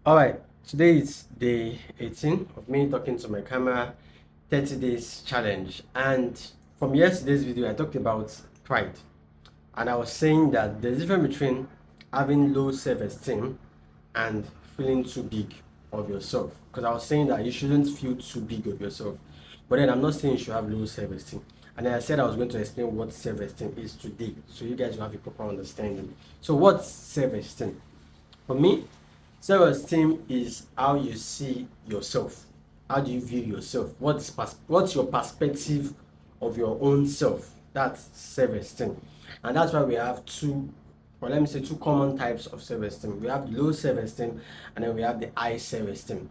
Alright, today is day 18 of me talking to my camera, 30 days challenge. And from yesterday's video, I talked about pride. And I was saying that there's a difference between having low self-esteem and feeling too big of yourself. Because I was saying that you shouldn't feel too big of yourself. But then I'm not saying you should have low self-esteem. And then I said I was going to explain what self-esteem is today, so you guys will have a proper understanding. So what's self-esteem? For me, self-esteem is how you see yourself. How do you view yourself? What's your perspective of your own self? That's self-esteem. And that's why we have two, or let me say two common types of self-esteem. We have low self-esteem and then we have the high self-esteem.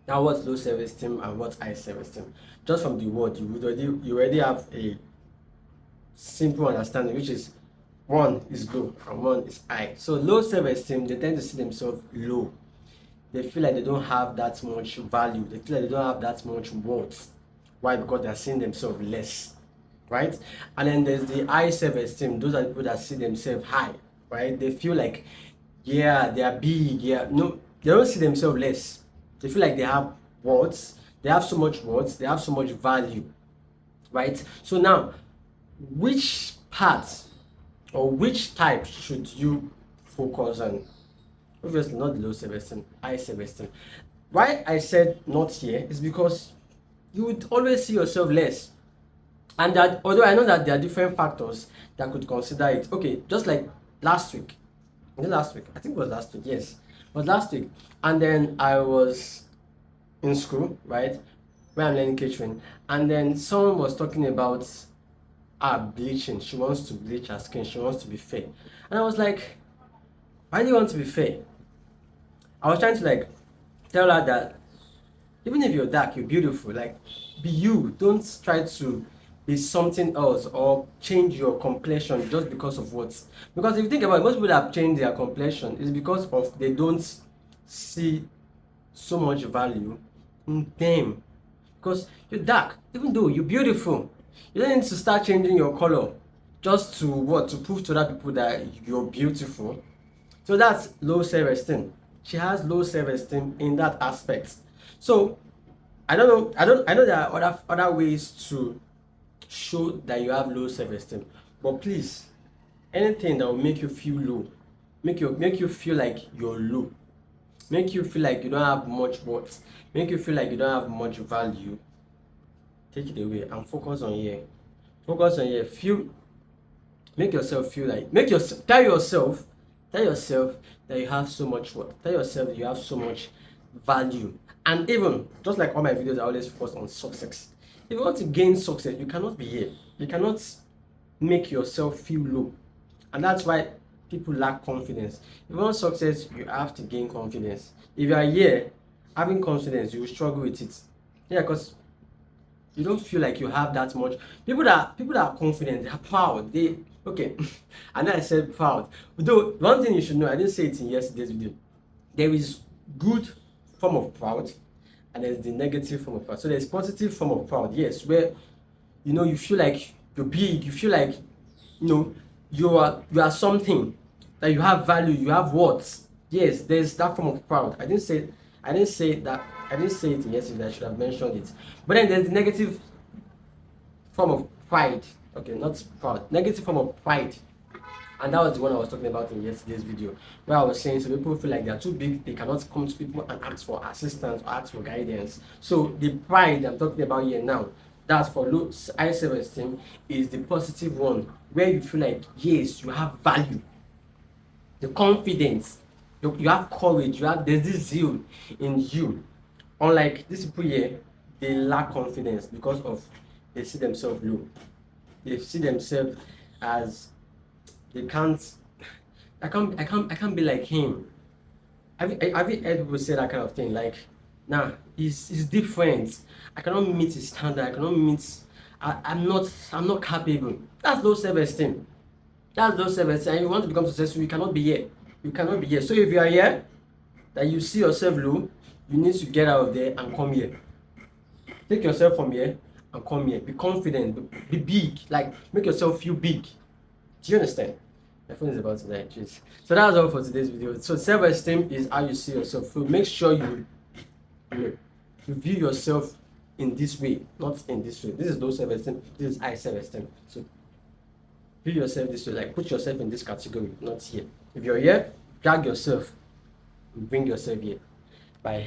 Now what's low self-esteem and what's high self-esteem? Just from the word, you already have a simple understanding, which is one is low and one is high. So low self-esteem, they tend to see themselves low. They feel like they don't have that much value. They feel like they don't have that much worth. Why? Because they're seeing themselves less, right? And then there's the high self-esteem. Those are people that see themselves high, right? They feel like, yeah, they are big. Yeah, no, they don't see themselves less. They feel like they have worth. They have so much worth. They have so much value, right? So now, which part or which type should you focus on? Obviously not low self-esteem, high self-esteem. Why I said not here is because you would always see yourself less. And that, although I know that there are different factors that could consider it. Okay, just like last week. Last week, I think it was last week, yes. It was last week. And then I was in school, right? Where I'm learning catering. And then someone was talking about bleaching. She wants to bleach her skin. She wants to be fair. And I was like, why do you want to be fair? I was trying to like tell her that even if you're dark, you're beautiful. Like, be you. Don't try to be something else or change your complexion just because of what. Because if you think about it, most people that have changed their complexion is because of they don't see so much value in them. Because you're dark, even though you're beautiful. You don't need to start changing your color just to what? To prove to other people that you're beautiful. So that's low self-esteem. She has low self-esteem in that aspect. So I don't know. I know there are other ways to show that you have low self-esteem. But please, anything that will make you feel low, make you feel like you're low, make you feel like you don't have much worth, make you feel like you don't have much value, take it away and focus on here. Focus on here. Feel, make yourself feel like, tell yourself that you have so much worth. Tell yourself that you have so much value. And even just like all my videos, I always focus on success. If you want to gain success, you cannot be here. You cannot make yourself feel low. And that's why people lack confidence. If you want success, you have to gain confidence. If you are here having confidence, you will struggle with it. Yeah, because you don't feel like you have that much. People that are confident, they are proud. They okay. And then I said proud. Though one thing you should know, I didn't say it in yesterday's video. There is good form of proud and there's the negative form of proud. So there's positive form of proud, yes, where you feel like you're big, you feel like you are something, that you have value, you have worth. Yes, there's that form of proud. I didn't say that. I didn't say it yesterday. I should have mentioned it. But then there's the negative form of pride. Okay, not proud. Negative form of pride. And that was the one I was talking about in yesterday's video, where I was saying some people feel like they are too big, they cannot come to people and ask for assistance or ask for guidance. So the pride I'm talking about here now, that's for low high self-esteem, is the positive one, where you feel like yes, you have value, the confidence, you have courage, there's this zeal in you. Unlike these people here, they lack confidence because of they see themselves low. They see themselves as they can't. I can't be like him. Have you heard people say that kind of thing? Like, nah, he's different. I cannot meet his standard. I cannot meet. I'm not capable. That's low self-esteem. That's low self-esteem. And if you want to become successful, you cannot be here. You cannot be here. So if you are here, that you see yourself low, you need to get out of there and come here. Take yourself from here and come here. Be confident. Be big. Like, make yourself feel big. Do you understand? My phone is about to die. Jeez. So that's all for today's video. So self-esteem is how you see yourself. So make sure you view yourself in this way, not in this way. This is low self-esteem. This is high self-esteem. So view yourself this way. Like put yourself in this category, not here. If you're here, drag yourself, bring yourself here. Bye.